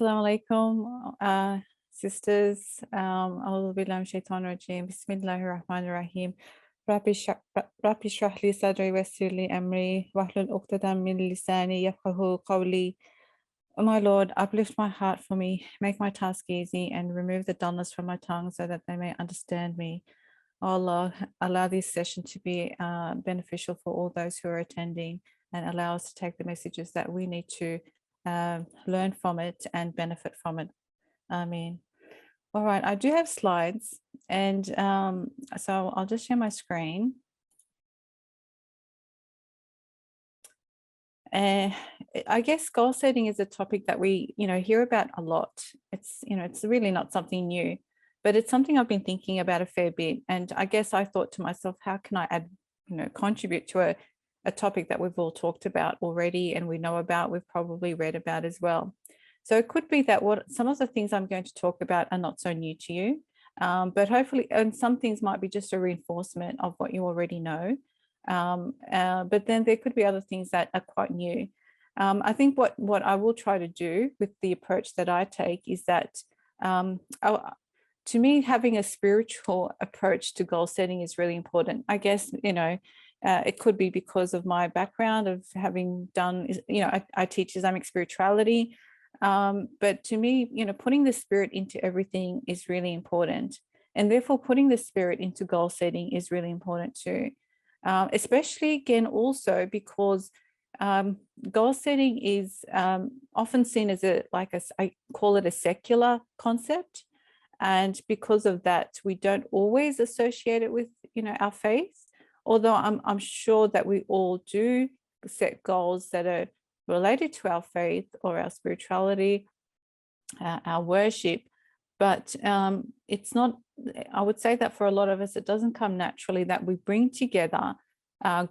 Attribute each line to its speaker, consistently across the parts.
Speaker 1: Assalamu alaikum, sisters. A'udhu billahi minash shaitanir rajeem. Bismillahir rahmanir rahim. Rabbi shrah li sadri wayassir li amri wahlul 'uqdatam min lisani yafqahu qawli. Oh my Lord, uplift my heart for me, make my task easy, and remove the dullness from my tongue so that they may understand me. Oh Allah, allow this session to be beneficial for all those who are attending, and allow us to take the messages that we need to learn from it and benefit from it. Ameen. All right, I do have slides, and so I'll just share my screen. I guess goal setting is a topic that we, hear about a lot. It's really not something new, but it's something I've been thinking about a fair bit. And I guess I thought to myself, how can I add, contribute to a topic that we've all talked about already and we know about, we've probably read about as well. So it could be that some of the things I'm going to talk about are not so new to you, but hopefully, and some things might be just a reinforcement of what you already know. But then there could be other things that are quite new. I think what I will try to do with the approach that I take is that to me, having a spiritual approach to goal setting is really important. I guess, it could be because of my background of having done, I teach Islamic spirituality. But to me, putting the spirit into everything is really important. And therefore, putting the spirit into goal setting is really important too. Especially again, also because goal setting is often seen as I call it a secular concept. And because of that, we don't always associate it with, our faith. Although I'm sure that we all do set goals that are related to our faith or our spirituality, our worship. But it's not, I would say that for a lot of us, it doesn't come naturally that we bring together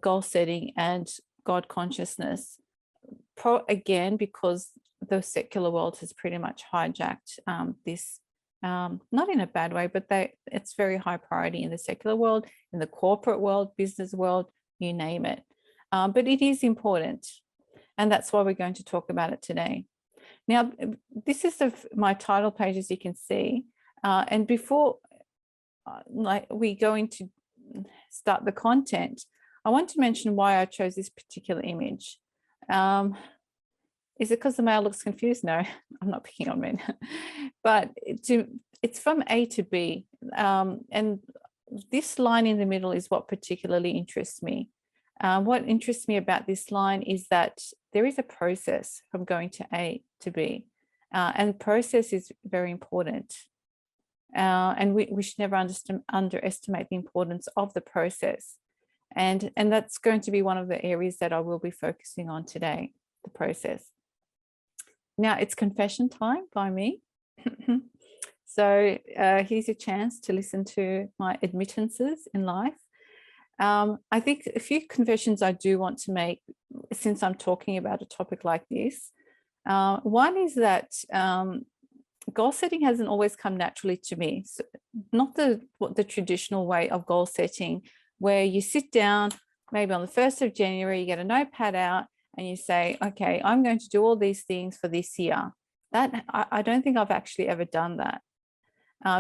Speaker 1: goal setting and God consciousness. Again, because the secular world has pretty much hijacked this, not in a bad way, but it's very high priority in the secular world, in the corporate world, business world, you name it. But it is important. And that's why we're going to talk about it today. Now, this is my title page, as you can see. And before we go into start the content, I want to mention why I chose this particular image. Is it because the male looks confused? No, I'm not picking on men. But it's from A to B. And this line in the middle is what particularly interests me. What interests me about this line is that there is a process from going to A to B. And process is very important. And we should never underestimate the importance of the process. And that's going to be one of the areas that I will be focusing on today, the process. Now, it's confession time by me. So here's a chance to listen to my admittances in life. I think a few confessions I do want to make since I'm talking about a topic like this. One is that goal setting hasn't always come naturally to me. So not the traditional way of goal setting, where you sit down, maybe on the 1st of January, you get a notepad out and you say, okay, I'm going to do all these things for this year. That I don't think I've actually ever done that.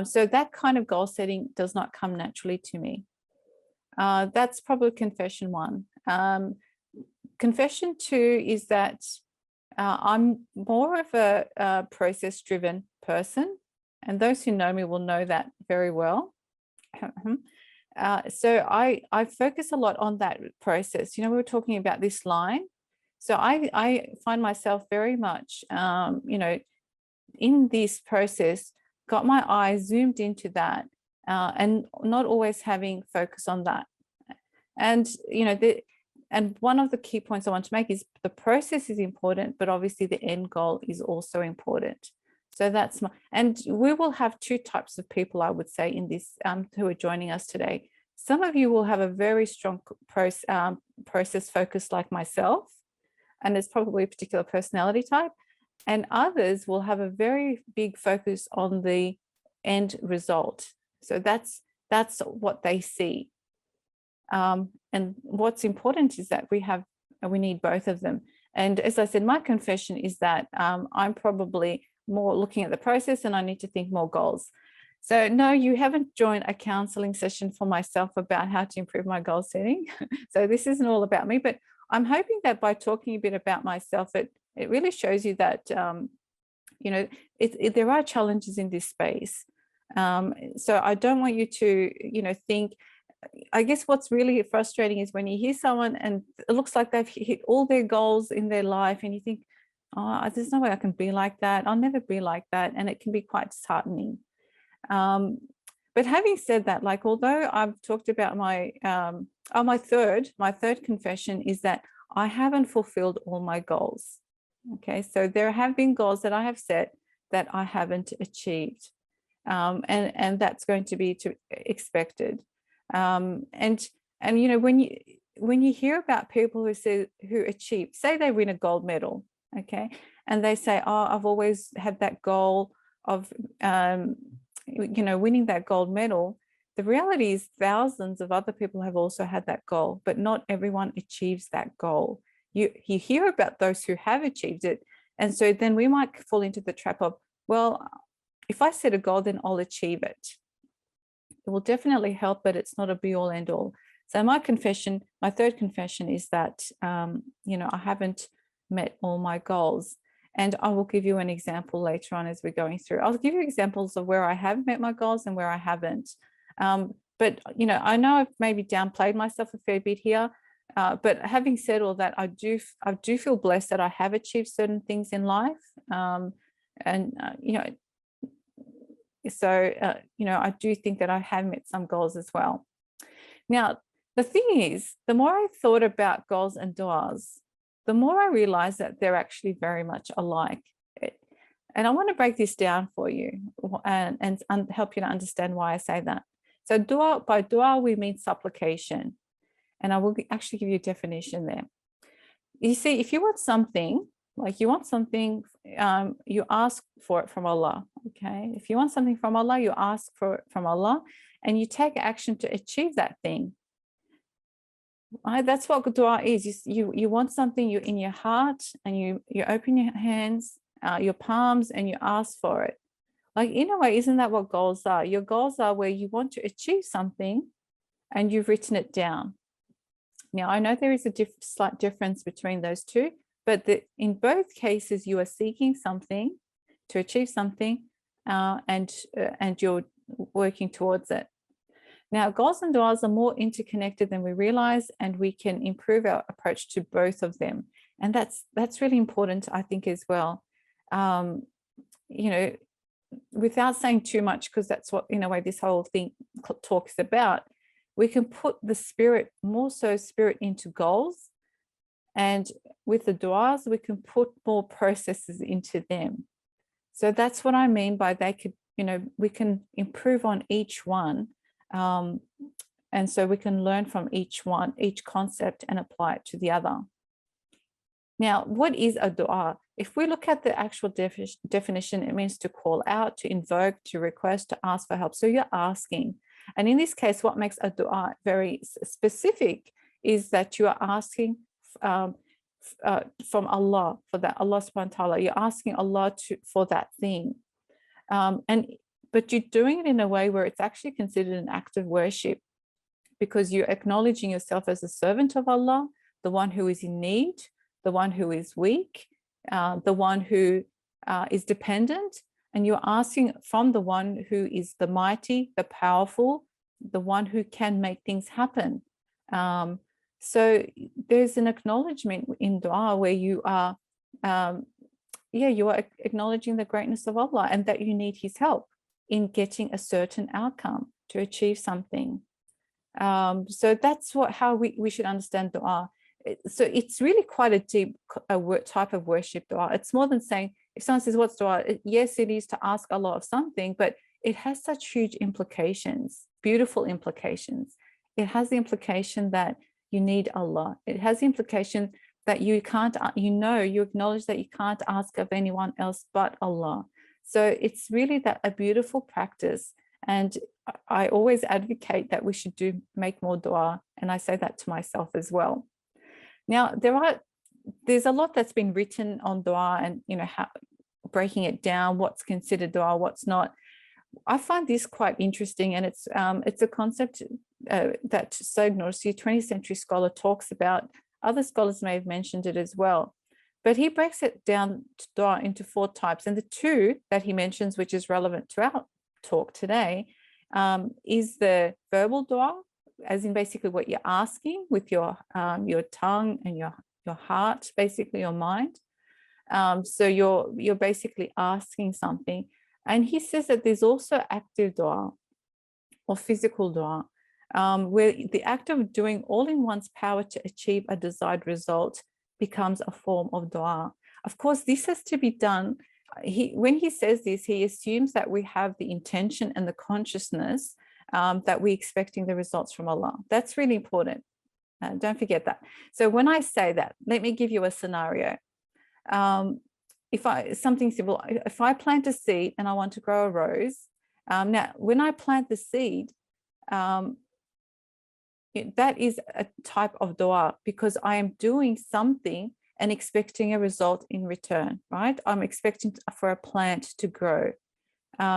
Speaker 1: So that kind of goal setting does not come naturally to me. That's probably confession one. Confession two is that I'm more of a process-driven person, and those who know me will know that very well. So I focus a lot on that process. We were talking about this line. So I find myself very much, in this process, got my eyes zoomed into that, and not always having focus on that. And, and one of the key points I want to make is the process is important, but obviously the end goal is also important. So that's and we will have two types of people, I would say, in this, who are joining us today. Some of you will have a very strong process focus like myself, and there's probably a particular personality type. And others will have a very big focus on the end result. So that's what they see. And what's important is that we need both of them. And as I said, my confession is that I'm probably more looking at the process, and I need to think more goals. So no, you haven't joined a counseling session for myself about how to improve my goal setting. So this isn't all about me, but I'm hoping that by talking a bit about myself, it really shows you that, you know, there are challenges in this space. So I don't want you to, you know, think, I guess what's really frustrating is when you hear someone and it looks like they've hit all their goals in their life and you think, oh, there's no way I can be like that. I'll never be like that. And it can be quite disheartening. But having said that, like, although I've talked about my third confession is that I haven't fulfilled all my goals. Okay, so there have been goals that I have set that I haven't achieved. And that's going to be expected. And you know, when you hear about people who achieve, say they win a gold medal, okay, and they say, oh, I've always had that goal of you know, winning that gold medal. The reality is thousands of other people have also had that goal, but not everyone achieves that goal. You hear about those who have achieved it, and so then we might fall into the trap of, well, if I set a goal, then I'll achieve it. It will definitely help, but it's not a be all end all. So my third confession is that, you know, I haven't met all my goals. And I will give you an example later on as we're going through. I'll give you examples of where I have met my goals and where I haven't. But, you know, I know I've maybe downplayed myself a fair bit here. But having said all that, I do feel blessed that I have achieved certain things in life. You know, so, you know, I do think that I have met some goals as well. Now, the thing is, the more I thought about goals and du'as, the more I realized that they're actually very much alike. And I want to break this down for you and help you to understand why I say that. So by dua, we mean supplication. And I will actually give you a definition there. You see, if you want something, you ask for it from Allah, okay? If you want something from Allah, you ask for it from Allah and you take action to achieve that thing. That's what dua is. You want something, you're in your heart and you open your hands, your palms, and you ask for it. Like, in a way, isn't that what goals are? Your goals are where you want to achieve something and you've written it down. Now, I know there is a slight difference between those two, but in both cases, you are seeking something to achieve something and you're working towards it. Now, goals and du'as are more interconnected than we realize, and we can improve our approach to both of them. And that's really important, I think, as well. You know, without saying too much, because that's what, in a way, this whole thing talks about, we can put the spirit into goals. And with the du'as, we can put more processes into them. So that's what I mean by they could, you know, we can improve on each one. And so we can learn from each concept and apply it to the other. Now, what is a du'a? If we look at the actual definition, it means to call out, to invoke, to request, to ask for help. So you're asking. And in this case, what makes a du'a very specific is that you are asking from Allah, for that, Allah subhanahu wa ta'ala. You're asking Allah for that thing. But you're doing it in a way where it's actually considered an act of worship, because you're acknowledging yourself as a servant of Allah, the one who is in need, the one who is weak, the one who is dependent, and you're asking from the one who is the mighty, the powerful, the one who can make things happen. So there's an acknowledgement in dua where you are, you are acknowledging the greatness of Allah and that you need His help in getting a certain outcome to achieve something. So that's how we should understand dua. So it's really quite a deep type of worship, dua. It's more than saying, if someone says, what's dua? Yes, it is to ask Allah of something, but it has such huge implications, beautiful implications. It has the implication that you need Allah. It has the implication that you can't, you acknowledge that you can't ask of anyone else but Allah. So it's really a beautiful practice. And I always advocate that we should make more dua. And I say that to myself as well. Now, there's a lot that's been written on dua and, breaking it down, what's considered dua, what's not. I find this quite interesting, and it's a concept that Said Nursi, 20th century scholar, talks about. Other scholars may have mentioned it as well, but he breaks it down to dua into 4 types. And the 2 that he mentions, which is relevant to our talk today, is the verbal dua, as in basically what you're asking with your tongue and your heart, basically your mind. So you're basically asking something. And he says that there's also active dua or physical dua, where the act of doing all in one's power to achieve a desired result becomes a form of dua. Of course, this has to be done. When he says this, he assumes that we have the intention and the consciousness that we're expecting the results from Allah. That's really important. Don't forget that. So when I say that, let me give you a scenario. Something simple, if I plant a seed and I want to grow a rose, now when I plant the seed, that is a type of dua, because I am doing something and expecting a result in return, right? I'm expecting for a plant to grow.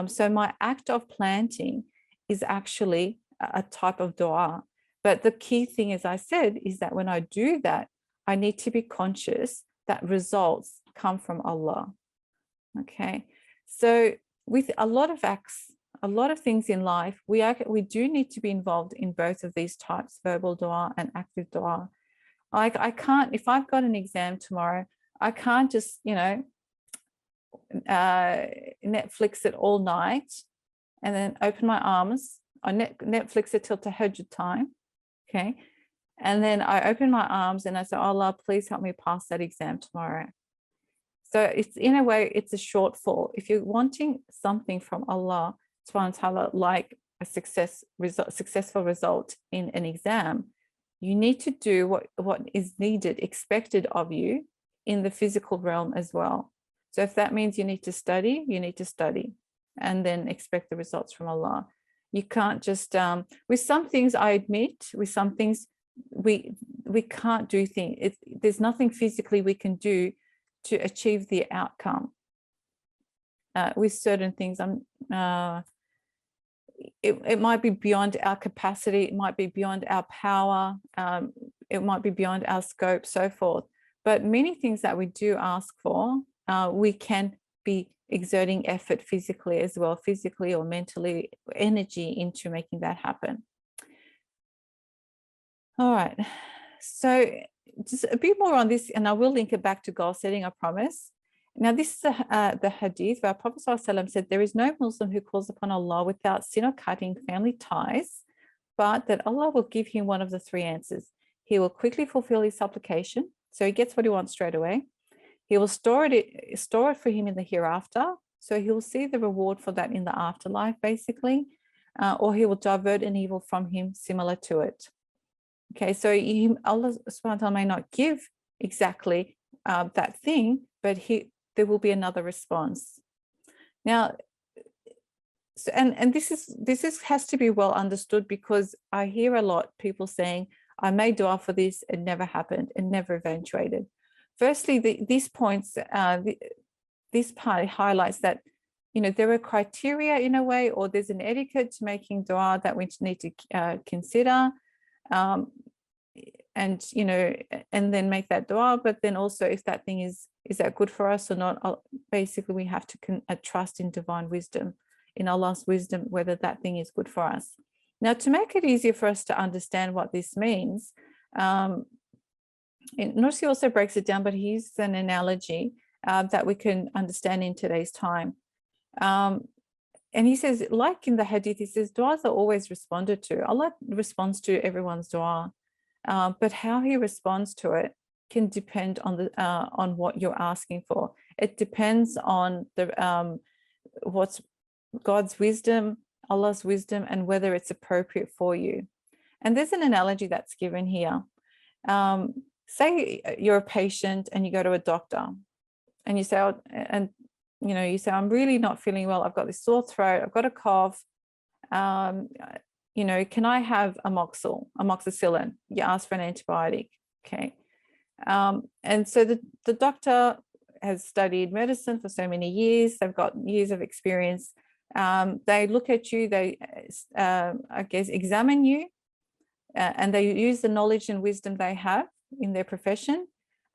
Speaker 1: So my act of planting is actually a type of dua. But the key thing, as I said, is that when I do that, I need to be conscious that results come from Allah. Okay, so with a lot of acts, a lot of things in life, we do need to be involved in both of these types, verbal dua and active dua. I can't, if I've got an exam tomorrow, I can't just, Netflix it all night and then open my arms. I Netflix it till tahajjud time, okay? And then I open my arms and I say, Allah, please help me pass that exam tomorrow. So it's, in a way, it's a shortfall. If you're wanting something from Allah subhanahu wa ta'ala, like a successful result in an exam, you need to do what is needed, expected of you in the physical realm as well. So if that means you need to study, you need to study and then expect the results from Allah. You can't just, with some things, I admit, with some things, we can't do things. There's nothing physically we can do to achieve the outcome. With certain things, it might be beyond our capacity, it might be beyond our power, it might be beyond our scope, so forth. But many things that we do ask for, we can be exerting effort physically as well, physically or mentally, energy into making that happen. All right, so just a bit more on this, and I will link it back to goal setting, I promise. Now, this is the hadith where Prophet ﷺ said, there is no Muslim who calls upon Allah without sin or cutting family ties, but that Allah will give him one of the 3 answers. He will quickly fulfill his supplication, so he gets what he wants straight away. He will store it for him in the hereafter, so he will see the reward for that in the afterlife, basically, or he will divert an evil from him similar to it. Okay, so Allah subhanahu wa ta'ala may not give exactly that thing, but there will be another response. Now, so, and this has to be well understood, because I hear a lot people saying, I made dua for this, it never happened, it never eventuated. Firstly, these points, this part highlights that, there are criteria in a way, or there's an etiquette to making dua that we need to consider, and and then make that dua. But then also, if that thing is that good for us or not, basically we have to trust in divine wisdom, in Allah's wisdom, whether that thing is good for us. Now, to make it easier for us to understand what this means, Nursi also breaks it down, but he uses an analogy that we can understand in today's time. And he says, like in the hadith, he says, du'as are always responded to. Allah responds to everyone's dua, but how he responds to it can depend on what you're asking for. It depends on what's God's wisdom, Allah's wisdom, and whether it's appropriate for you. And there's an analogy that's given here. Say you're a patient and you go to a doctor, and you say, I'm really not feeling well. I've got this sore throat. I've got a cough. Can I have amoxicillin? You ask for an antibiotic. Okay. And so the doctor has studied medicine for so many years. They've got years of experience. They look at you, they, I guess, examine you, and they use the knowledge and wisdom they have in their profession.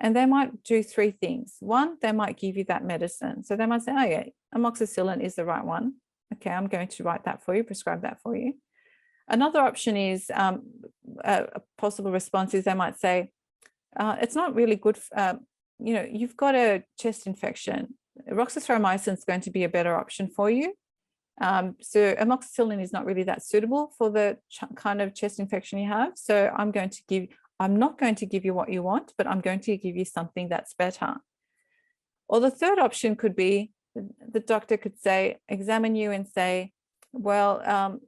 Speaker 1: And they might do three things. One, they might give you that medicine. So they might say, oh yeah, amoxicillin is the right one. Okay, I'm going to write that for you, prescribe that for you. Another option is, a possible response is they might say, it's not really good, you've got a chest infection. Roxithromycin is going to be a better option for you. So amoxicillin is not really that suitable for the kind of chest infection you have. So I'm not going to give you what you want, but I'm going to give you something that's better. Or the third option could be the doctor could say, examine you and say, well,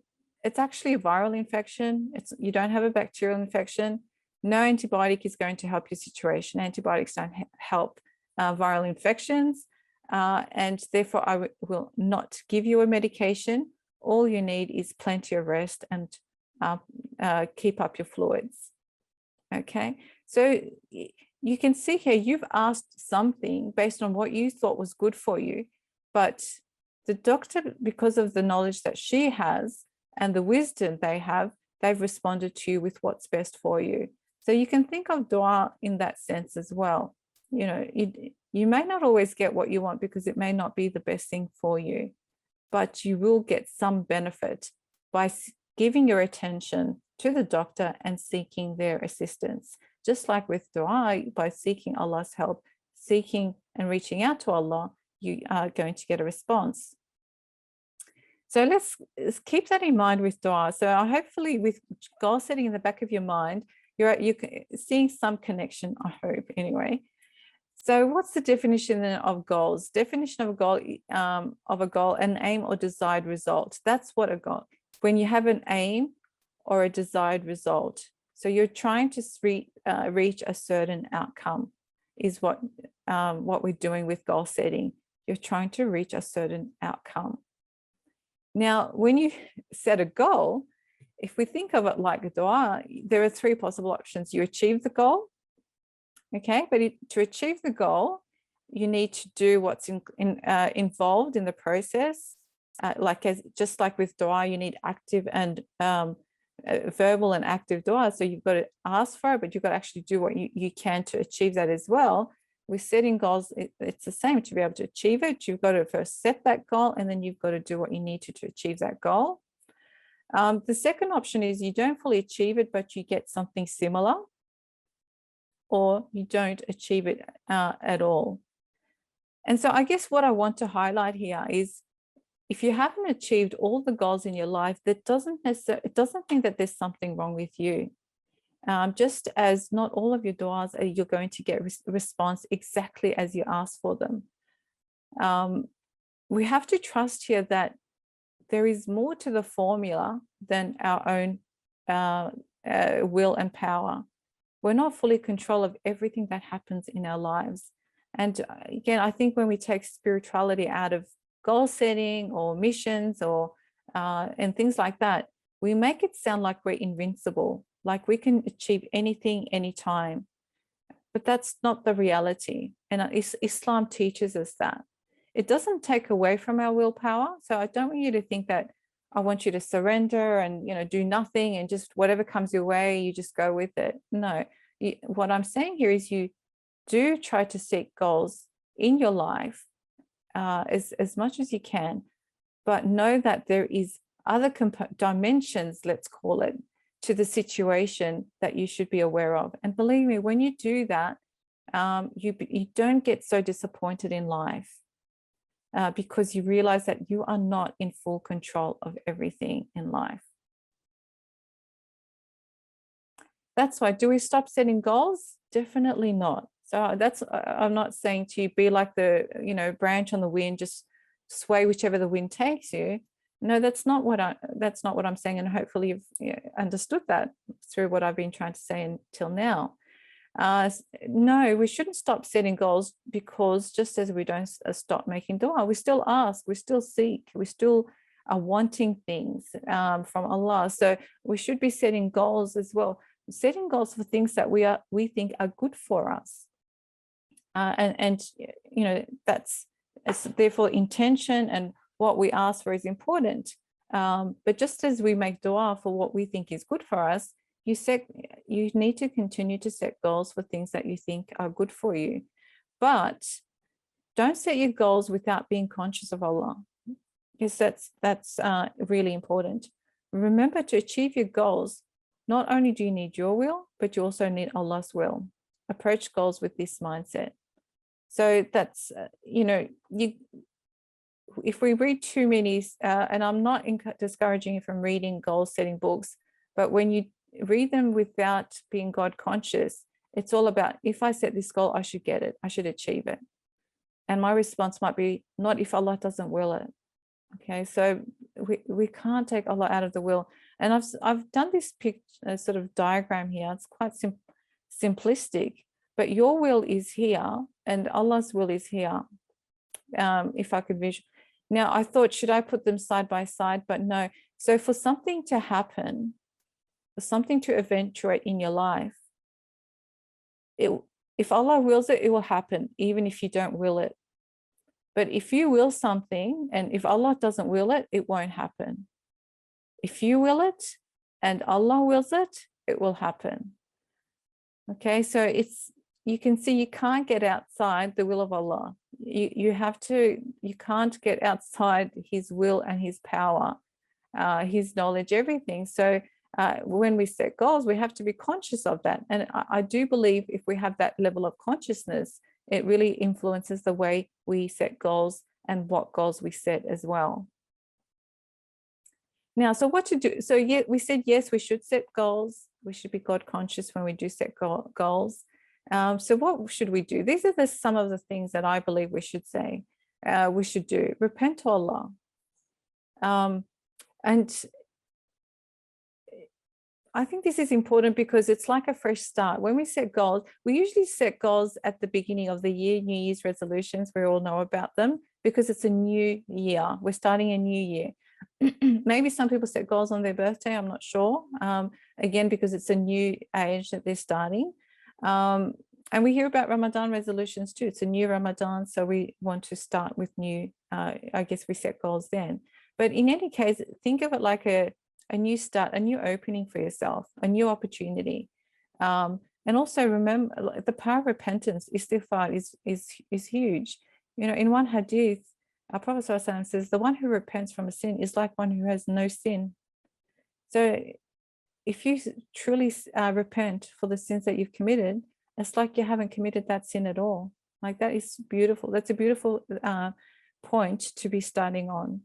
Speaker 1: it's actually a viral infection. You don't have a bacterial infection. No antibiotic is going to help your situation. Antibiotics don't help viral infections. And therefore, I will not give you a medication. All you need is plenty of rest and keep up your fluids. Okay, so you can see here, you've asked something based on what you thought was good for you, but the doctor, because of the knowledge that she has and the wisdom they have, they've responded to you with what's best for you. So you can think of dua in that sense as well. You may not always get what you want because it may not be the best thing for you, but you will get some benefit by giving your attention to the doctor and seeking their assistance. Just like with dua, by seeking Allah's help, seeking and reaching out to Allah, you are going to get a response. So let's keep that in mind with dua. So hopefully with goal setting in the back of your mind, you're seeing some connection, I hope, anyway. So what's the definition of goals? Definition of a goal, an aim or desired result. That's what a goal, when you have an aim or a desired result. So you're trying to reach a certain outcome is what we're doing with goal setting. You're trying to reach a certain outcome. Now, when you set a goal, if we think of it like a dua, there are three possible options. You achieve the goal, okay? But to achieve the goal, you need to do what's involved in the process. Just like with dua, you need active and verbal and active dua. So you've got to ask for it, but you've got to actually do what you can to achieve that as well. With setting goals, it's the same. To be able to achieve it, you've got to first set that goal, and then you've got to do what you need to achieve that goal. The second option is you don't fully achieve it, but you get something similar, or you don't achieve it at all. And so I guess what I want to highlight here is, if you haven't achieved all the goals in your life, it doesn't mean that there's something wrong with you. Just as not all of your duas you're going to get a response exactly as you ask for them. We have to trust here that there is more to the formula than our own will and power. We're not fully in control of everything that happens in our lives. And again, I think when we take spirituality out of goal setting or missions or and things like that, we make it sound like we're invincible, like we can achieve anything, anytime. But that's not the reality. And Islam teaches us that. It doesn't take away from our willpower. So I don't want you to think that I want you to surrender and do nothing and just whatever comes your way, you just go with it. No, what I'm saying here is you do try to seek goals in your life as much as you can, but know that there is other dimensions, let's call it, to the situation that you should be aware of. And believe me, when you do that, you don't get so disappointed in life because you realize that you are not in full control of everything in life. That's why, do we stop setting goals? Definitely not. So I'm not saying to you, be like the, branch on the wind, just sway whichever the wind takes you. No, that's not what I'm saying. And hopefully you've understood that through what I've been trying to say until now. No, we shouldn't stop setting goals, because just as we don't stop making dua, we still ask, we still seek, we still are wanting things from Allah. So we should be setting goals as well, setting goals for things that we think are good for us. and you know, it's therefore intention and what we ask for is important. But just as we make dua for what we think is good for us, you need to continue to set goals for things that you think are good for you. But don't set your goals without being conscious of Allah, because that's really important. Remember, to achieve your goals, not only do you need your will, but you also need Allah's will. Approach goals with this mindset. So that's, you know, if we read too many, and I'm not discouraging you from reading goal setting books, but when you read them without being God conscious, it's all about, if I set this goal, I should get it, I should achieve it. And my response might be, not if Allah doesn't will it. Okay, so we can't take Allah out of the will. And I've done this sort of diagram here. It's quite simplistic, but your will is here and Allah's will is here. If I could visualize. Now, I thought, should I put them side by side? But no. So for something to happen, for something to eventuate in your life, if Allah wills it, it will happen, even if you don't will it. But if you will something, and if Allah doesn't will it, it won't happen. If you will it and Allah wills it, it will happen. Okay, so you can see you can't get outside the will of Allah. You can't get outside His will and His power, His knowledge, everything. So when we set goals, we have to be conscious of that. And I do believe if we have that level of consciousness, it really influences the way we set goals and what goals we set as well. Now, so what to do? So yeah, we said, yes, we should set goals. We should be God conscious when we do set goals. So what should we do? These are some of the things that I believe we should say, we should do. Repent to Allah. And I think this is important because it's like a fresh start. When we set goals, we usually set goals at the beginning of the year, New Year's resolutions. We all know about them because it's a new year. We're starting a new year. Maybe some people set goals on their birthday, I'm not sure. Again, because it's a new age that they're starting. And we hear about Ramadan resolutions too. It's a new Ramadan, so we want to start with new, I guess we set goals then. But in any case, think of it like a new start, a new opening for yourself, a new opportunity. And also remember, the power of repentance, istighfar, is huge. You know, in one hadith, our Prophet ﷺ says, the one who repents from a sin is like one who has no sin. So if you truly repent for the sins that you've committed, it's like you haven't committed that sin at all. Like, that is beautiful. That's a beautiful point to be starting on.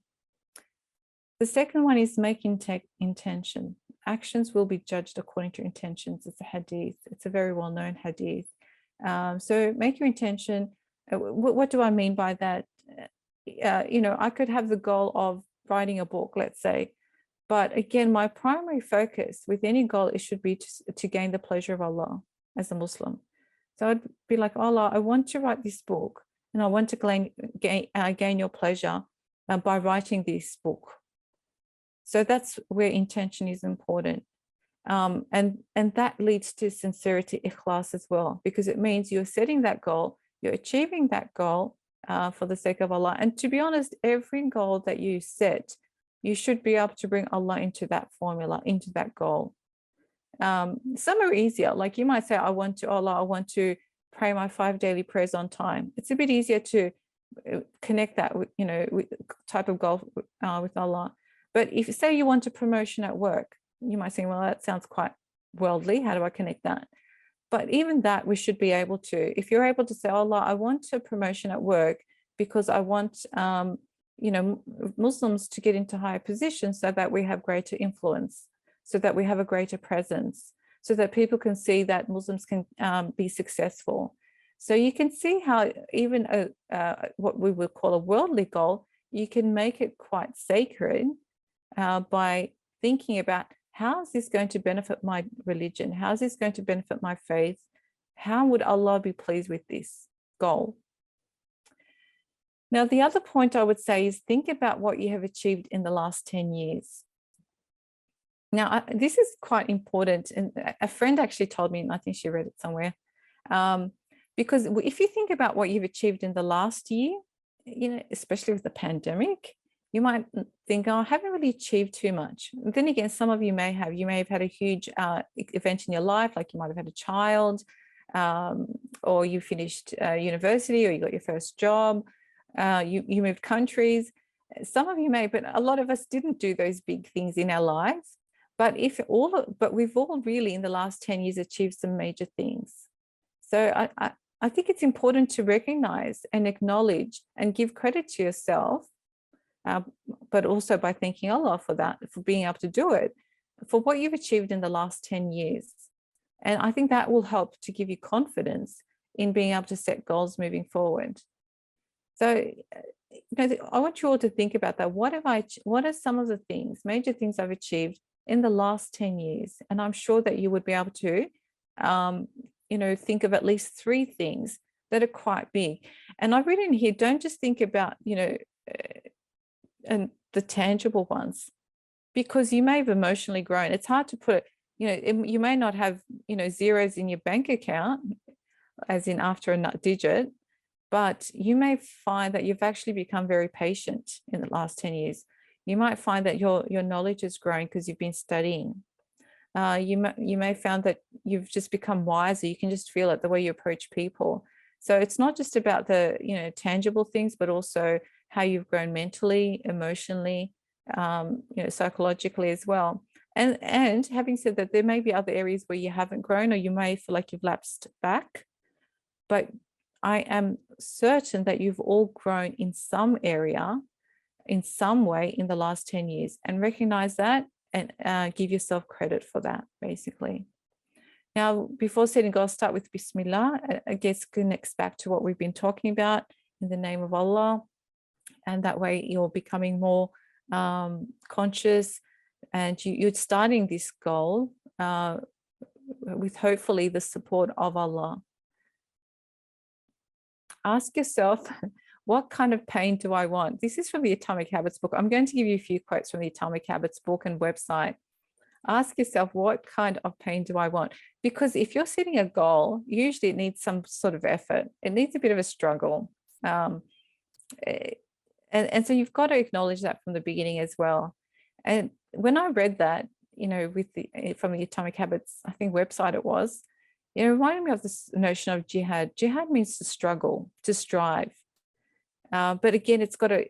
Speaker 1: The second one is make intention. Actions will be judged according to intentions. It's a hadith. It's a very well-known hadith. So make your intention. What do I mean by that? You know, I could have the goal of writing a book, let's say, but again, my primary focus with any goal, it should be to gain the pleasure of Allah as a Muslim. So I'd be like, Allah, I want to write this book, and I want to gain your pleasure by writing this book. So that's where intention is important. And that leads to sincerity, ikhlas as well, because it means you're setting that goal, you're achieving that goal for the sake of Allah. And to be honest, every goal that you set, you should be able to bring Allah into that formula, into that goal. Some are easier. Like you might say, I want to pray my 5 daily prayers on time. It's a bit easier to connect that with, you know, with type of goal with Allah. But if you say you want a promotion at work, you might say, well, that sounds quite worldly. How do I connect that? But even that, we should be able to, if you're able to say, Allah, I want a promotion at work because I want, you know, Muslims to get into higher positions so that we have greater influence, so that we have a greater presence, so that people can see that Muslims can be successful. So you can see how even what we would call a worldly goal, you can make it quite sacred by thinking about, how is this going to benefit my religion? How is this going to benefit my faith? How would Allah be pleased with this goal? Now, the other point I would say is think about what you have achieved in the last 10 years. Now, this is quite important. And a friend actually told me, and I think she read it somewhere, Because if you think about what you've achieved in the last year, especially with the pandemic, you might think, oh, I haven't really achieved too much. And then again, some of you may have had a huge event in your life, like you might have had a child, or you finished university, or you got your first job, you moved countries. Some of you may, but a lot of us didn't do those big things in our lives. But we've all really in the last 10 years achieved some major things. So I think it's important to recognize and acknowledge and give credit to yourself, but also by thanking Allah for that, for being able to do it, for what you've achieved in the last 10 years. And I think that will help to give you confidence in being able to set goals moving forward. So, I want you all to think about that. What are some of the major things I've achieved in the last 10 years? And I'm sure that you would be able to, think of at least 3 things that are quite big. And I've written here, don't just think about, and the tangible ones, because you may have emotionally grown. It's hard to put, you may not have, zeros in your bank account, as in after a digit, but you may find that you've actually become very patient in the last 10 years. You might find that your knowledge has grown because you've been studying. You may find that you've just become wiser. You can just feel it, the way you approach people. So it's not just about the tangible things, but also how you've grown mentally, emotionally, psychologically as well. And having said that, there may be other areas where you haven't grown, or you may feel like you've lapsed back. But I am certain that you've all grown in some area, in some way in the last 10 years, and recognize that and give yourself credit for that, basically. Now, before setting goals, start with Bismillah. I guess connects back to what we've been talking about, in the name of Allah. And that way you're becoming more conscious, and you're starting this goal with hopefully the support of Allah. Ask yourself, what kind of pain do I want? This is from the Atomic Habits book. I'm going to give you a few quotes from the Atomic Habits book and website. Ask yourself, what kind of pain do I want? Because if you're setting a goal, usually it needs some sort of effort. It needs a bit of a struggle. And so you've got to acknowledge that from the beginning as well. And when I read that, from the Atomic Habits, I think website it was, it reminded me of this notion of jihad. Jihad means to struggle, to strive. But again, it's got a,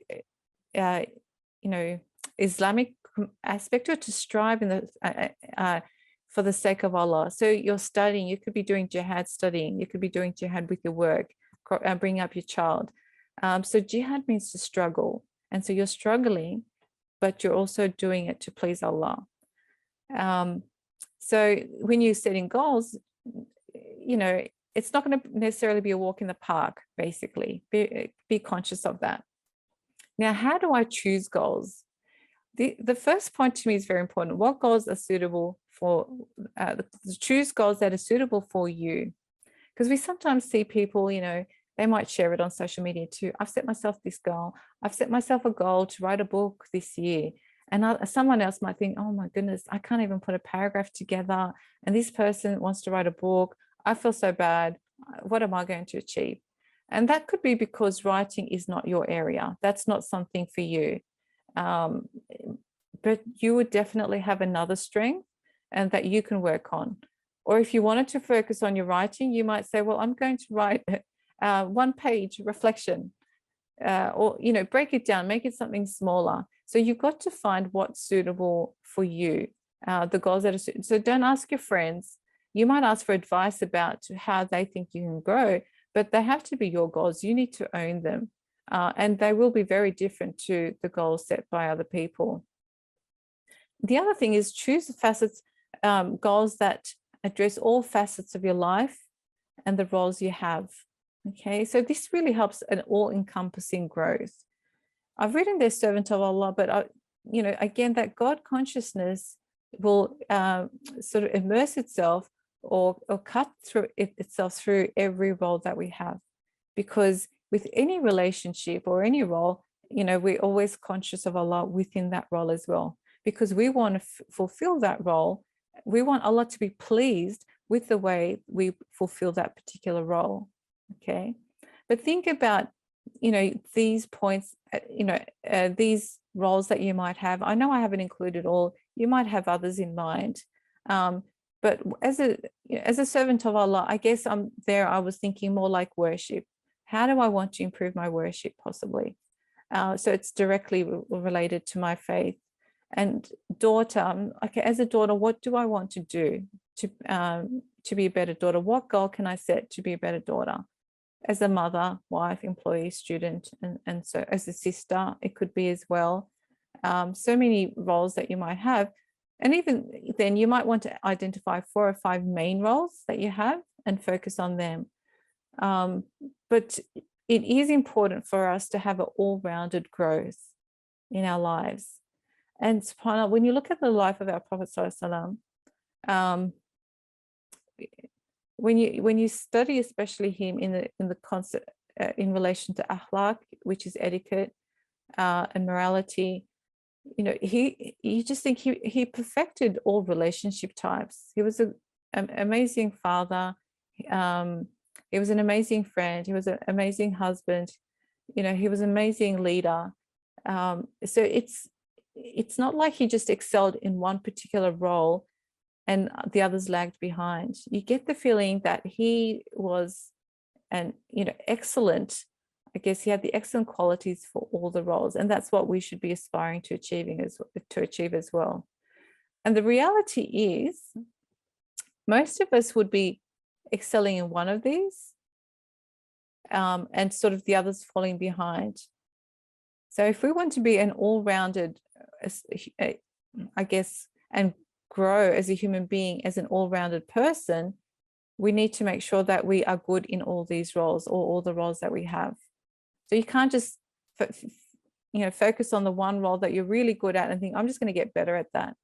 Speaker 1: Islamic aspect to it, to strive for the sake of Allah. So you're studying, you could be doing jihad studying, you could be doing jihad with your work, bringing up your child. So jihad means to struggle. And so you're struggling, but you're also doing it to please Allah. So when you're setting goals, it's not going to necessarily be a walk in the park, basically. Be conscious of that. Now, how do I choose goals? The first point to me is very important. What goals are suitable for, choose goals that are suitable for you. Because we sometimes see people, they might share it on social media too. I've set myself this goal. I've set myself a goal to write a book this year. And someone else might think, oh my goodness, I can't even put a paragraph together. And this person wants to write a book. I feel so bad. What am I going to achieve? And that could be because writing is not your area. That's not something for you. But you would definitely have another strength and that you can work on. Or if you wanted to focus on your writing, you might say, well, I'm going to write 1-page reflection, or, break it down, make it something smaller. So you've got to find what's suitable for you, the goals that are suitable. So don't ask your friends. You might ask for advice about how they think you can grow, but they have to be your goals. You need to own them. And they will be very different to the goals set by other people. The other thing is choose facets, goals that address all facets of your life and the roles you have. Okay, so this really helps an all-encompassing growth. I've written there servant of Allah, but again, that God consciousness will sort of immerse itself or cut through itself through every role that we have. Because with any relationship or any role, we're always conscious of Allah within that role as well, because we want to fulfill that role. We want Allah to be pleased with the way we fulfill that particular role. Okay, but think about, these points, these roles that you might have. I know I haven't included all, you might have others in mind. But as a servant of Allah, I guess I was thinking more like worship. How do I want to improve my worship possibly? So it's directly related to my faith. And daughter, okay, as a daughter, what do I want to do to be a better daughter? What goal can I set to be a better daughter? As a mother, wife, employee, student, and so as a sister, it could be as well. So many roles that you might have. And even then, you might want to identify 4 or 5 main roles that you have and focus on them. But it is important for us to have an all-rounded growth in our lives. And subhanAllah, when you look at the life of our Prophet ﷺ, when you study especially him in the concept in relation to akhlaq, which is etiquette and morality, you just think he perfected all relationship types. He was an amazing father. He was an amazing friend. He was an amazing husband. He was an amazing leader. So it's not like he just excelled in one particular role and the others lagged behind. You get the feeling that he was excellent. I guess he had the excellent qualities for all the roles, and that's what we should be aspiring to achieve as well. And the reality is, most of us would be excelling in one of these, and sort of the others falling behind. So if we want to be an all-rounded, I guess, and grow as a human being, as an all-rounded person, we need to make sure that we are good in all these roles, or all the roles that we have. So you can't just focus on the one role that you're really good at and think, I'm just going to get better at that.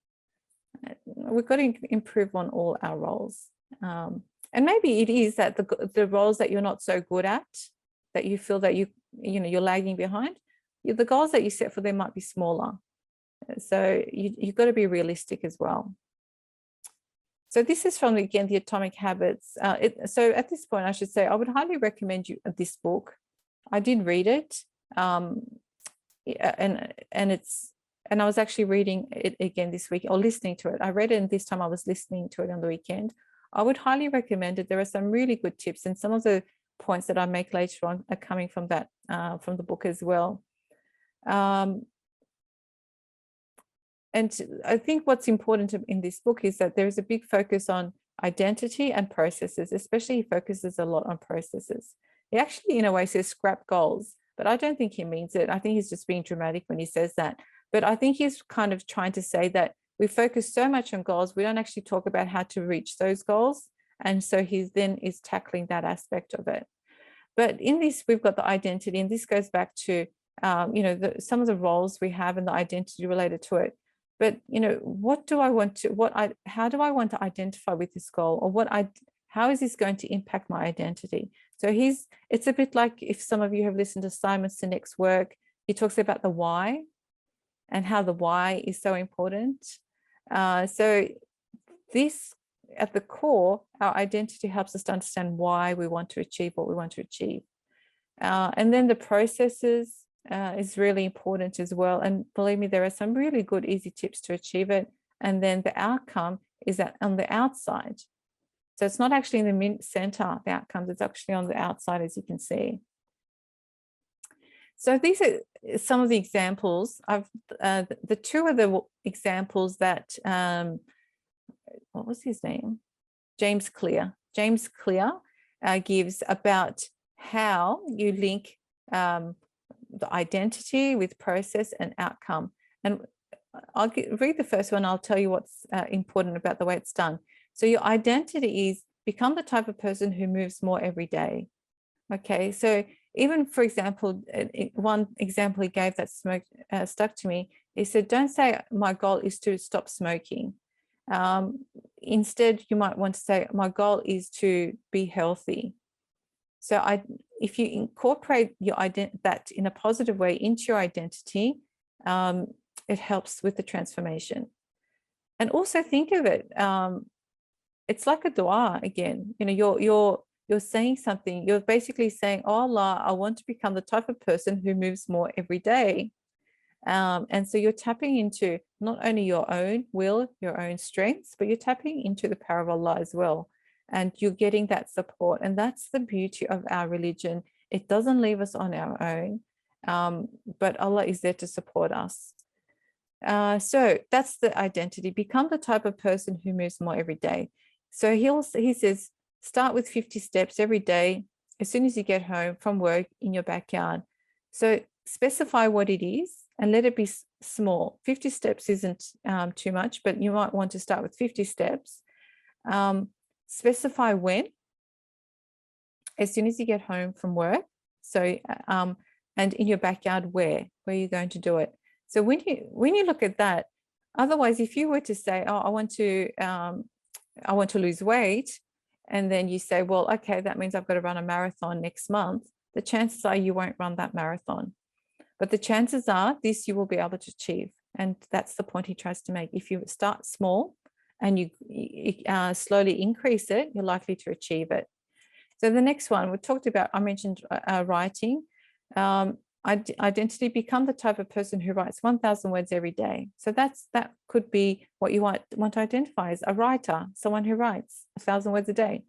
Speaker 1: We've got to improve on all our roles. And maybe it is that the roles that you're not so good at, that you feel that you're lagging behind, the goals that you set for them might be smaller. So you've got to be realistic as well. So this is from, again, the Atomic Habits. So at this point, I should say, I would highly recommend you this book. I did read it, and I was actually reading it again this week, or listening to it. I read it, and this time I was listening to it on the weekend. I would highly recommend it. There are some really good tips, and some of the points that I make later on are coming from that, from the book as well. And I think what's important in this book is that there is a big focus on identity and processes, especially he focuses a lot on processes. He actually, in a way, says scrap goals, but I don't think he means it. I think he's just being dramatic when he says that. But I think he's kind of trying to say that we focus so much on goals, we don't actually talk about how to reach those goals. And so he then is tackling that aspect of it. But in this, we've got the identity, and this goes back to, some of the roles we have and the identity related to it. But, how do I want to identify with this goal, or how is this going to impact my identity? So it's a bit like, if some of you have listened to Simon Sinek's work, he talks about the why and how the why is so important. So this, at the core, our identity helps us to understand why we want to achieve what we want to achieve. And then the processes is really important as well. And believe me, there are some really good, easy tips to achieve it. And then the outcome is that on the outside. So it's not actually in the center, the outcomes, it's actually on the outside, as you can see. So these are some of the examples. The two of the examples that, what was his name? James Clear gives about how you link the identity with process and outcome. And I'll read the first one. I'll tell you what's important about the way it's done. So your identity is become the type of person who moves more every day. Okay, so even, for example, one example he gave that stuck to me, he said, don't say my goal is to stop smoking. Instead, you might want to say my goal is to be healthy. So if you incorporate that in a positive way into your identity, it helps with the transformation. And also think of it, it's like a dua again. Your you're saying something. You're basically saying, oh Allah, I want to become the type of person who moves more every day. And so you're tapping into not only your own will, your own strengths, but you're tapping into the power of Allah as well. And you're getting that support. And that's the beauty of our religion. It doesn't leave us on our own, but Allah is there to support us. So that's the identity. Become the type of person who moves more every day. So he says, start with 50 steps every day as soon as you get home from work in your backyard. So specify what it is and let it be small. 50 steps isn't too much, but you might want to start with 50 steps. Specify when, as soon as you get home from work. So, and in your backyard, where you're going to do it. So when you look at that, otherwise, if you were to say, oh, I want to lose weight, and then you say, well, okay, that means I've got to run a marathon next month, the chances are you won't run that marathon. But the chances are this you will be able to achieve. And that's the point he tries to make. If you start small and you slowly increase it, you're likely to achieve it. So the next one we talked about, I mentioned writing. Identity, become the type of person who writes 1,000 words every day. So that could be what you want to identify as a writer, someone who writes 1,000 words a day.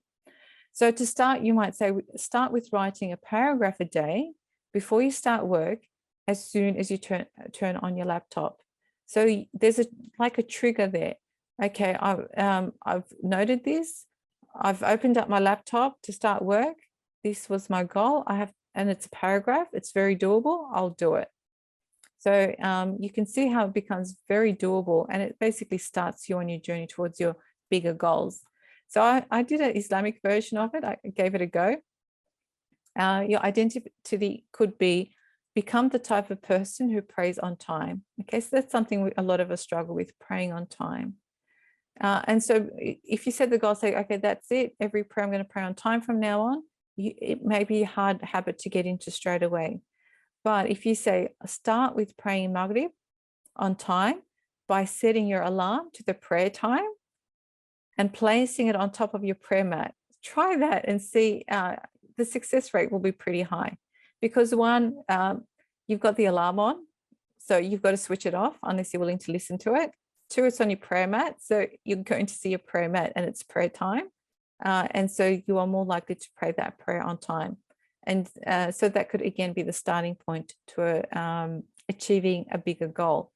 Speaker 1: So to start, you might say, start with writing a paragraph a day before you start work, as soon as you turn on your laptop. So there's like a trigger there. Okay, I've noted this. I've opened up my laptop to start work. This was my goal. And it's a paragraph. It's very doable. I'll do it. So you can see how it becomes very doable, and it basically starts you on your journey towards your bigger goals. So I did an Islamic version of it. I gave it a go. Your identity could be, become the type of person who prays on time. Okay, so that's something a lot of us struggle with, praying on time. And so if you set the goal, say, okay, that's it. Every prayer I'm going to pray on time from now on. It may be a hard habit to get into straight away. But if you say, start with praying Maghrib on time by setting your alarm to the prayer time and placing it on top of your prayer mat, try that and see the success rate will be pretty high. Because one, you've got the alarm on, so you've got to switch it off unless you're willing to listen to it. Two, it's on your prayer mat, so you're going to see your prayer mat and it's prayer time. And so you are more likely to pray that prayer on time. And so that could, again, be the starting point to achieving a bigger goal.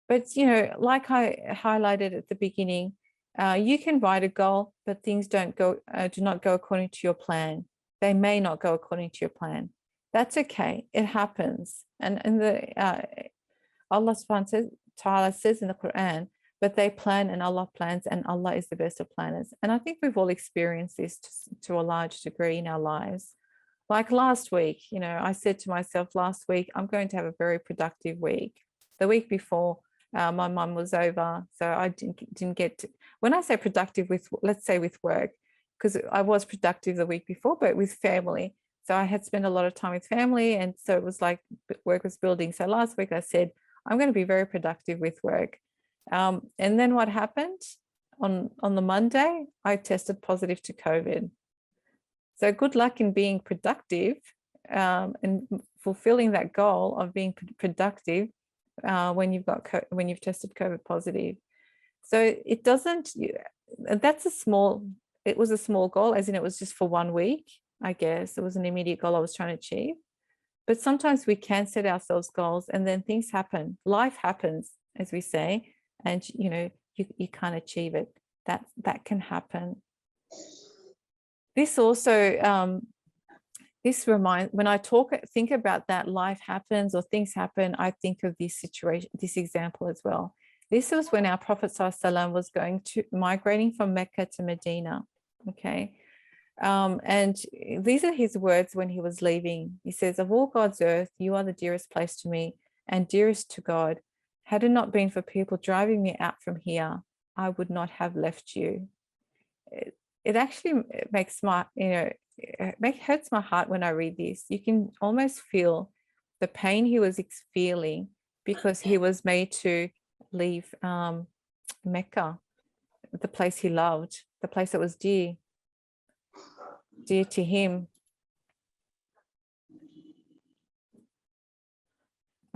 Speaker 1: But, you know, like I highlighted at the beginning, you can write a goal, but things do not go according to your plan. They may not go according to your plan. That's okay. It happens. And Allah subhanahu wa ta'ala says in the Quran, but they plan and Allah plans, and Allah is the best of planners. And I think we've all experienced this to a large degree in our lives. Like last week, you know, I said to myself last week, I'm going to have a very productive week. The week before, my mum was over, so I didn't get to, when I say productive with, let's say with work, because I was productive the week before, but with family. So I had spent a lot of time with family, and so it was like work was building. So last week I said, I'm going to be very productive with work. And then what happened on the Monday, I tested positive to COVID. So good luck in being productive and fulfilling that goal of being productive when you've tested COVID positive. So it doesn't, it was a small goal, as in it was just for 1 week, I guess. It was an immediate goal I was trying to achieve. But sometimes we can set ourselves goals and then things happen. Life happens, as we say, and you know, you can't achieve it. That can happen. This also, when I think about that, life happens or things happen, I think of this situation, this example as well. This was when our Prophet ﷺ was migrating from Mecca to Medina. Okay. And these are his words when he was leaving. He says, of all God's earth, you are the dearest place to me and dearest to God. Had it not been for people driving me out from here, I would not have left you. It actually makes hurts my heart when I read this. You can almost feel the pain he was feeling because he was made to leave Mecca. the place he loved, the place that was dear to him.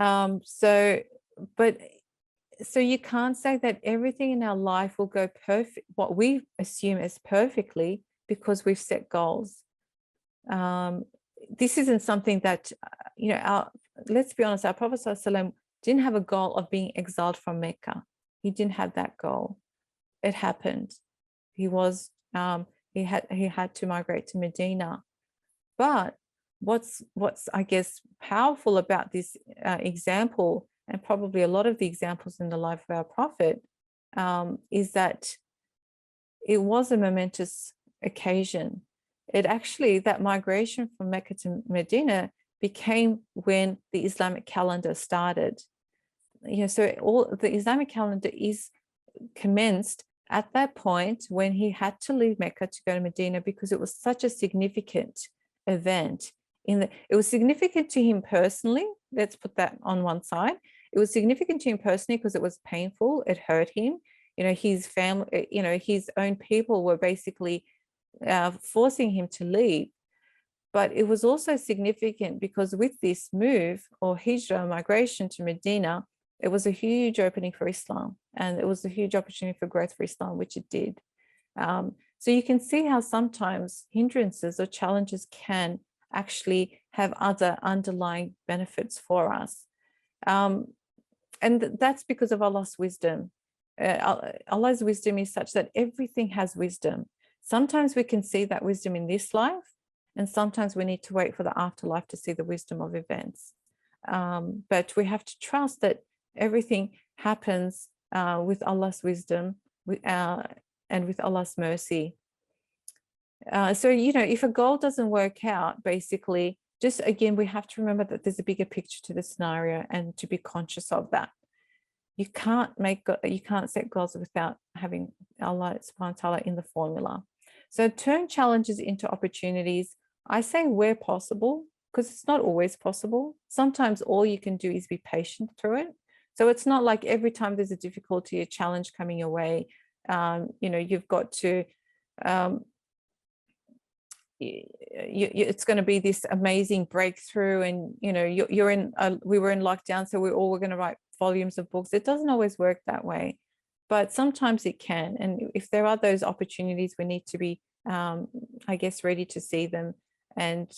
Speaker 1: So you can't say that everything in our life will go perfect, what we assume as perfectly, because we've set goals. This isn't something that, let's be honest, our Prophet ﷺ didn't have a goal of being exiled from Mecca. He didn't have that goal. It happened. He had to migrate to Medina. But what's I guess powerful about this example, and probably a lot of the examples in the life of our Prophet, is that it was a momentous occasion. It actually, that migration from Mecca to Medina became when the Islamic calendar started. So all the Islamic calendar is commenced at that point when he had to leave Mecca to go to Medina, because it was such a significant event. It was significant to him personally. Let's put that on one side. It was significant to him personally because it was painful. It hurt him. His family, his own people were basically forcing him to leave. But it was also significant because with this move, or hijrah, migration to Medina, it was a huge opening for Islam, and it was a huge opportunity for growth for Islam, which it did. So you can see how sometimes hindrances or challenges can actually have other underlying benefits for us. And that's because of Allah's wisdom. Allah's wisdom is such that everything has wisdom. Sometimes we can see that wisdom in this life, and sometimes we need to wait for the afterlife to see the wisdom of events. But we have to trust that everything happens with Allah's wisdom and with Allah's mercy. So, if a goal doesn't work out, basically, just again, we have to remember that there's a bigger picture to the scenario, and to be conscious of that. You can't set goals without having Allah subhanahu wa ta'ala in the formula. So turn challenges into opportunities. I say where possible, because it's not always possible. Sometimes all you can do is be patient through it. So it's not like every time there's a difficulty, a challenge coming your way, you've got to, it's going to be this amazing breakthrough, and we were in lockdown, so we all were going to write volumes of books. It doesn't always work that way, but sometimes it can. And if there are those opportunities, we need to be, I guess, ready to see them and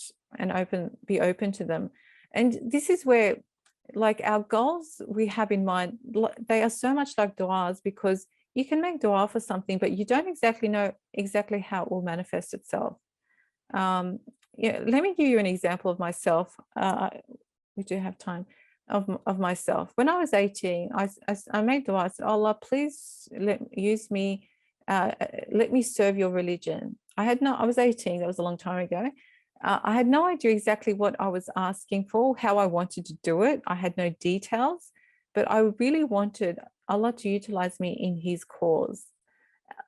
Speaker 1: be open to them. And this is where, like, our goals we have in mind, they are so much like du'as, because you can make du'a for something, but you don't exactly know how it will manifest itself. Let me give you an example of myself. We do have time. Of myself. When I was 18, I made dua. I said, Allah, please let me serve your religion. I was 18, that was a long time ago. I had no idea exactly what I was asking for, how I wanted to do it. I had no details, but I really wanted Allah to utilize me in his cause.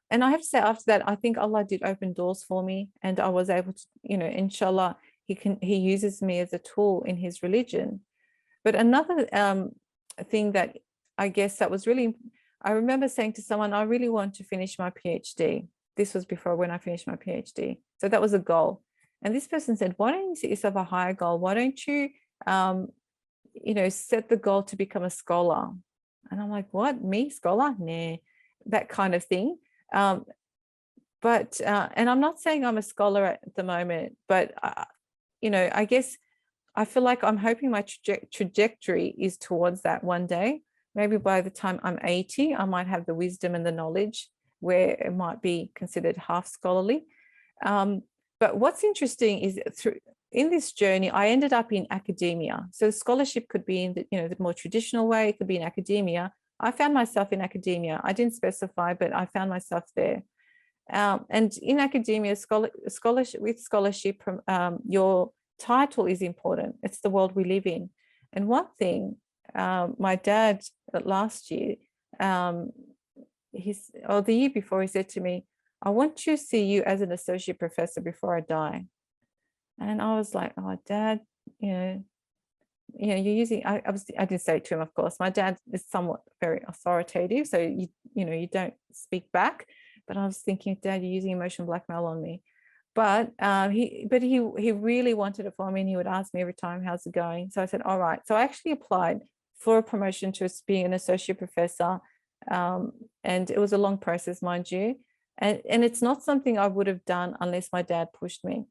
Speaker 1: And I have to say, after that, I think Allah did open doors for me, and I was able to, inshallah, he uses me as a tool in his religion. But another thing that I guess that was really, I remember saying to someone, I really want to finish my PhD. This was before when I finished my PhD. So that was a goal. And this person said, why don't you set yourself a higher goal? Why don't you, set the goal to become a scholar? And I'm like, what, me, scholar? Nah, that kind of thing. And I'm not saying I'm a scholar at the moment, but, I guess, I feel like I'm hoping my trajectory is towards that one day. Maybe by the time I'm 80, I might have the wisdom and the knowledge where it might be considered half scholarly. But what's interesting is in this journey, I ended up in academia. So scholarship could be in the more traditional way, it could be in academia. I found myself in academia. I didn't specify, but I found myself there. And in academia, scholarship, your title is important. It's the world we live in. And one thing, my dad last year, the year before, he said to me, I want to see you as an associate professor before I die. And I was like, oh, Dad, you're using, I didn't say it to him, of course. My dad is somewhat very authoritative, so you don't speak back. But I was thinking, Dad, you're using emotional blackmail on me. But he really wanted it for me, and he would ask me every time, how's it going? So I said, all right. So I actually applied for a promotion to being an associate professor. And it was a long process, mind you. And it's not something I would have done unless my dad pushed me.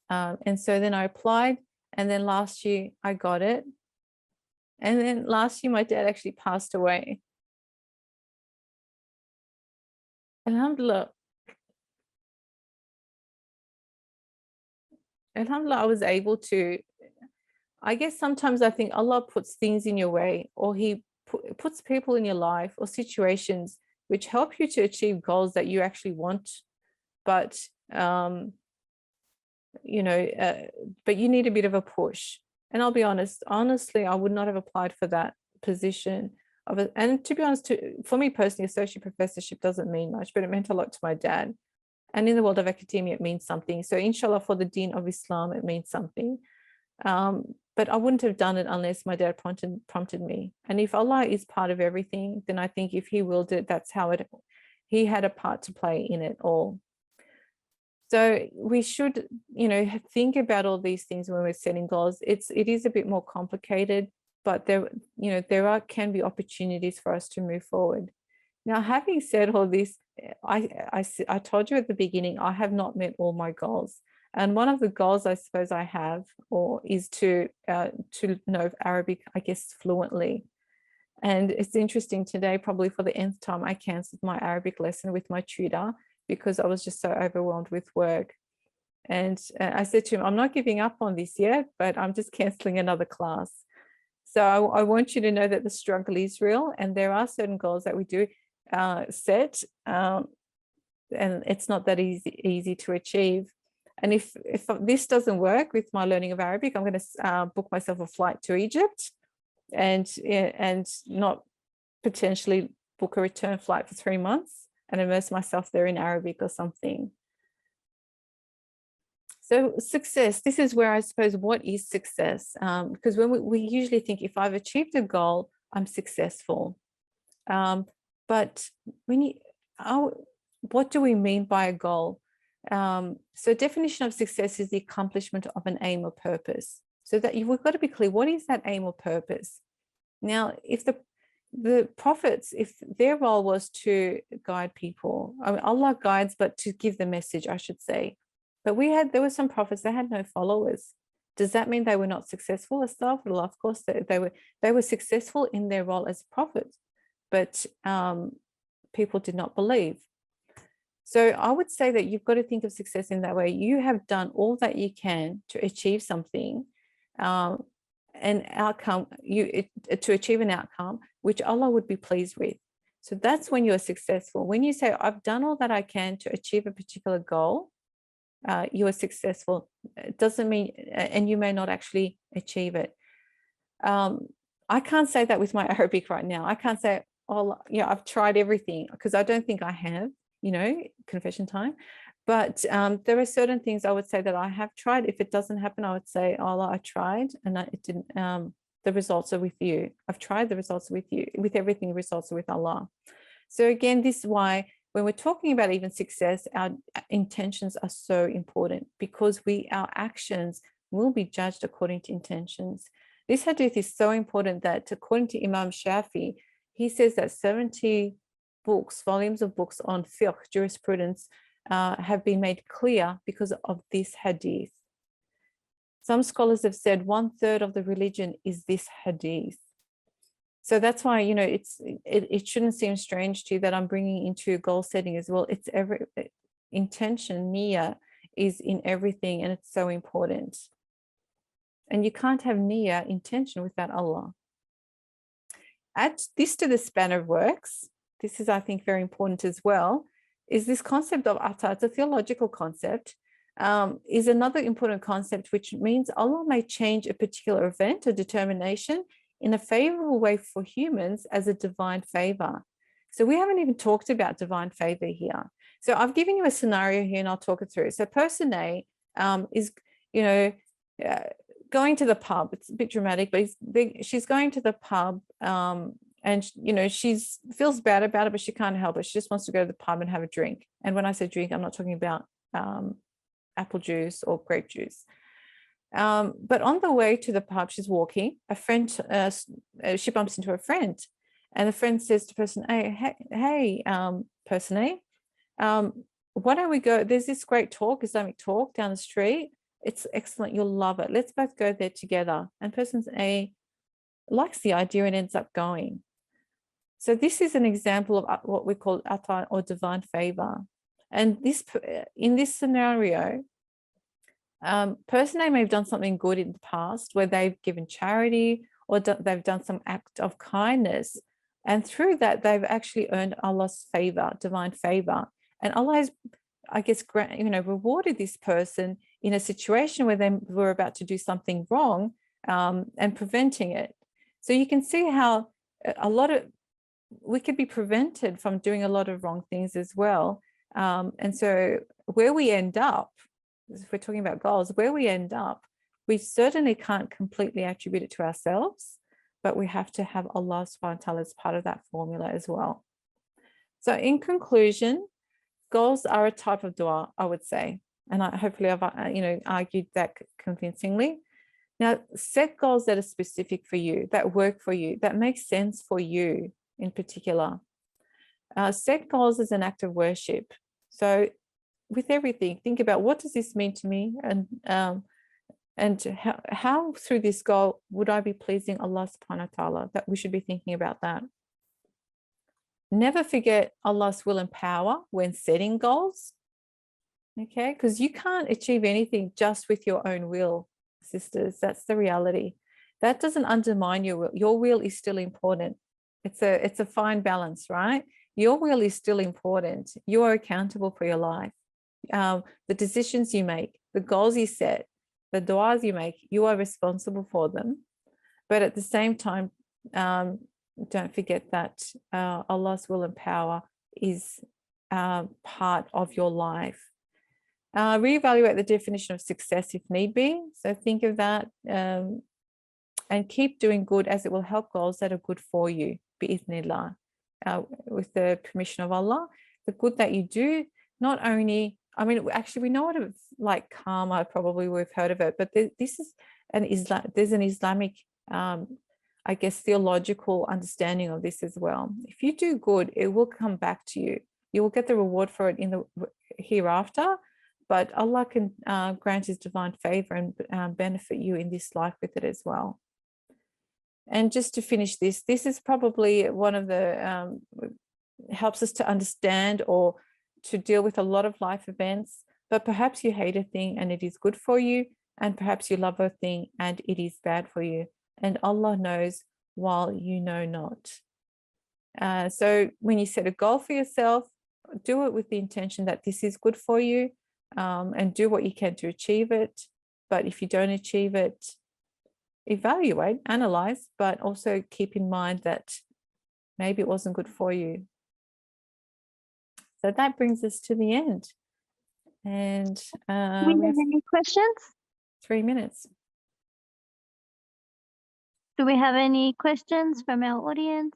Speaker 1: And so then I applied, and then last year I got it. And then last year my dad actually passed away. Alhamdulillah. Alhamdulillah, I was able to, I guess sometimes I think Allah puts things in your way, or he puts people in your life or situations which help you to achieve goals that you actually want, but you know, but you need a bit of a push. And I'll be honest, honestly, I would not have applied for that position of it. And to be honest, for me personally, associate professorship doesn't mean much, but it meant a lot to my dad. And in the world of academia, it means something. So inshallah, for the Deen of Islam, it means something. But I wouldn't have done it unless my dad prompted me. And if Allah is part of everything, then I think if he willed it, that's how he had a part to play in it all. So we should, you know, think about all these things when we're setting goals. It is a bit more complicated, but there, you know, can be opportunities for us to move forward. Now, having said all this, I told you at the beginning, I have not met all my goals. And one of the goals I suppose I have, is to know Arabic, I guess, fluently. And it's interesting, today, probably for the nth time, I cancelled my Arabic lesson with my tutor because I was just so overwhelmed with work. And I said to him, I'm not giving up on this yet, but I'm just cancelling another class. So I want you to know that the struggle is real, and there are certain goals that we do set, and it's not that easy to achieve. And if this doesn't work with my learning of Arabic, I'm going to book myself a flight to Egypt, and not potentially book a return flight for 3 months and immerse myself there in Arabic or something. So success, this is where I suppose, what is success? Because when we usually think, if I've achieved a goal, I'm successful. But what do we mean by a goal? So definition of success is the accomplishment of an aim or purpose. So that we've got to be clear, what is that aim or purpose? Now, if the prophets, if their role was to guide people, I mean, Allah guides, but to give the message, I should say. But there were some prophets that had no followers. Does that mean they were not successful? Astaghfirullah, of course they were successful in their role as prophets, but people did not believe. So I would say that you've got to think of success in that way. You have done all that you can to achieve something, an outcome, to achieve an outcome which Allah would be pleased with. So that's when you're successful. When you say, I've done all that I can to achieve a particular goal, you are successful. It doesn't mean, and you may not actually achieve it. I can't say that with my Arabic right now. I can't say, oh, yeah, I've tried everything, because I don't think I have, you know, confession time. But there are certain things I would say that I have tried. If it doesn't happen, I would say, oh, I tried and it didn't. The results are with you. I've tried, the results are with you. With everything, the results are with Allah. So again, this is why when we're talking about even success, our intentions are so important, because our actions will be judged according to intentions. This hadith is so important that according to Imam Shafi, he says that 70 volumes of books on fiqh, jurisprudence, have been made clear because of this hadith. Some scholars have said 1/3 of the religion is this hadith. So that's why, you know, it shouldn't seem strange to you that I'm bringing into goal setting as well. It's intention, niyyah, is in everything, and it's so important. And you can't have niyyah, intention, without Allah. Add this to the span of works. This is, I think, very important as well, is this concept of ata. It's a theological concept, is another important concept, which means Allah may change a particular event or determination in a favorable way for humans as a divine favor. So we haven't even talked about divine favor here. So I've given you a scenario here, and I'll talk it through. So person A is, you know, going to the pub. It's a bit dramatic, but she's going to the pub and she's feels bad about it, but she can't help it. She just wants to go to the pub and have a drink. And when I say drink, I'm not talking about apple juice or grape juice. But on the way to the pub, she's walking. A friend, she bumps into a friend, and the friend says to person A, hey, person A, why don't we go? There's this great talk, Islamic talk down the street. It's excellent. You'll love it. Let's both go there together. And person A likes the idea and ends up going. So this is an example of what we call ata, or divine favor. And in this scenario, person A may have done something good in the past where they've given charity, or they've done some act of kindness. And through that, they've actually earned Allah's favor, divine favor. And Allah has, I guess, rewarded this person in a situation where they were about to do something wrong, and preventing it. So you can see how we could be prevented from doing a lot of wrong things as well. And so where we end up, if we're talking about goals, where we end up, we certainly can't completely attribute it to ourselves, but we have to have Allah subhanahu wa ta'ala as part of that formula as well. So in conclusion, goals are a type of dua, I would say. And hopefully I've argued that convincingly. Now, set goals that are specific for you, that work for you, that make sense for you in particular. Set goals as an act of worship. So with everything, think about, what does this mean to me? And how through this goal would I be pleasing Allah subhanahu wa ta'ala? That we should be thinking about that. Never forget Allah's will and power when setting goals. Okay, because you can't achieve anything just with your own will, sisters. That's the reality. That doesn't undermine your will. Your will is still important. It's a fine balance, right? Your will is still important. You are accountable for your life. The decisions you make, the goals you set, the du'as you make, you are responsible for them. But at the same time, don't forget that Allah's will and power is part of your life. Reevaluate the definition of success if need be. So think of that, and keep doing good, as it will help goals that are good for you, bi'ithnillah, with the permission of Allah. The good that you do, not only, I mean, actually we know what it's like karma, probably we've heard of it, but this is there's an Islamic, I guess, theological understanding of this as well. If you do good, it will come back to you. You will get the reward for it in the hereafter, but Allah can grant His divine favor and benefit you in this life with it as well. And just to finish this is probably one of the, helps us to understand or to deal with a lot of life events, but perhaps you hate a thing and it is good for you, and perhaps you love a thing and it is bad for you. And Allah knows while you know not. So when you set a goal for yourself, do it with the intention that this is good for you, and do what you can to achieve it. But if you don't achieve it, evaluate, analyze, but also keep in mind that maybe it wasn't good for you. So that brings us to the end. And
Speaker 2: we have any questions?
Speaker 1: 3 minutes.
Speaker 2: Do we have any questions from our audience?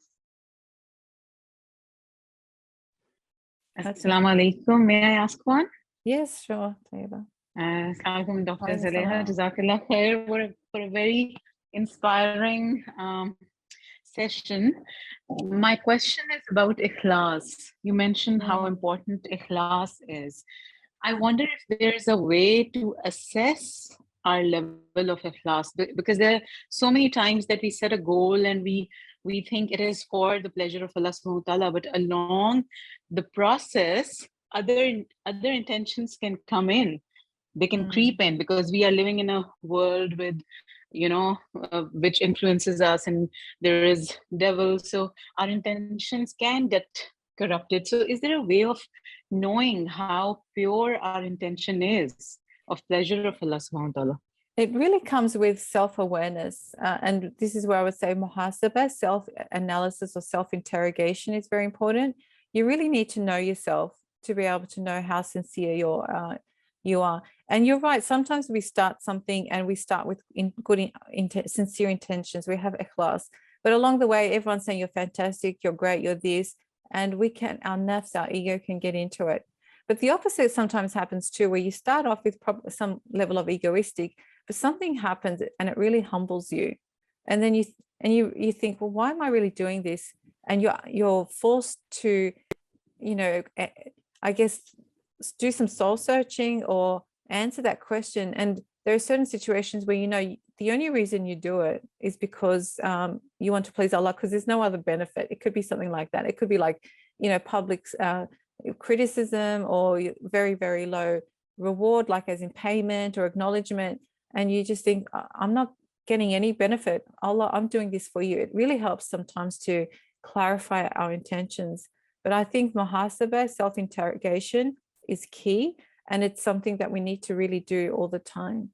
Speaker 3: Assalamu alaikum. May I ask one?
Speaker 1: Yes, sure, Tayyiba.
Speaker 3: Assalamu alaikum, Dr.
Speaker 1: Alaikum
Speaker 3: Zuleyha.
Speaker 1: salam.
Speaker 3: Jazakallah khair for a very inspiring session. My question is about ikhlas. You mentioned how important ikhlas is. I wonder if there is a way to assess our level of ikhlas, because there are so many times that we set a goal and we think it is for the pleasure of Allah subhanahu wa ta'ala, but along the process, other intentions can come in. They can creep in, because we are living in a world with, which influences us, and there is devil. So our intentions can get corrupted. So is there a way of knowing how pure our intention is of pleasure of Allah subhanahu wa ta'ala?
Speaker 1: It really comes with self-awareness. And this is where I would say muhasabah, self-analysis or self-interrogation is very important. You really need to know yourself to be able to know how sincere you are. And you're right, sometimes we start something and we start with sincere intentions. We have ikhlas, But along the way, everyone's saying you're fantastic, you're great, you're this, and our nafs, our ego can get into it. But the opposite sometimes happens too, where you start off with some level of egoistic, but something happens and it really humbles you. And then you think, well, why am I really doing this? And you're forced to, I guess, do some soul searching or answer that question. And there are certain situations where, the only reason you do it is because you want to please Allah, because there's no other benefit. It could be something like that. It could be like, public criticism or very, very low reward, like as in payment or acknowledgement. And you just think, I'm not getting any benefit. Allah, I'm doing this for you. It really helps sometimes to clarify our intentions. But I think muhasabah, self-interrogation, is key. And it's something that we need to really do all the time.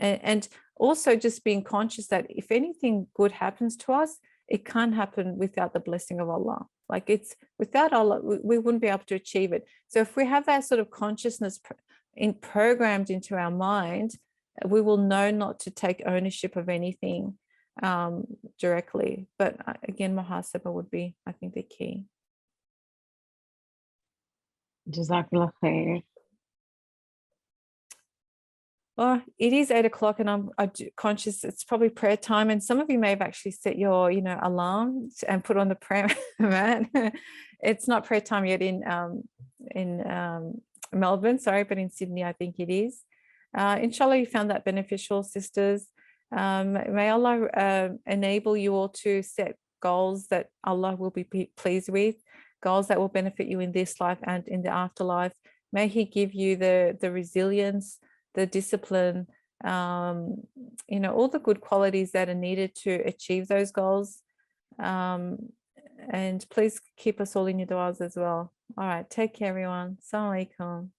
Speaker 1: And also just being conscious that if anything good happens to us, it can't happen without the blessing of Allah. Like it's without Allah, we wouldn't be able to achieve it. So if we have that sort of consciousness programmed into our mind, we will know not to take ownership of anything directly. But again, muhasabah would be, I think, the key.
Speaker 3: Jazakallah khair.
Speaker 1: Oh, it is 8 o'clock and I'm conscious it's probably prayer time, and some of you may have actually set your alarm and put on the prayer mat. It's not prayer time yet in Melbourne, sorry, but in Sydney I think it is. Inshallah you found that beneficial, sisters. May Allah enable you all to set goals that Allah will be pleased with, goals that will benefit you in this life and in the afterlife. May He give you the resilience, the discipline, all the good qualities that are needed to achieve those goals. And please keep us all in your du'as as well. All right, take care everyone. Assalamu alaikum.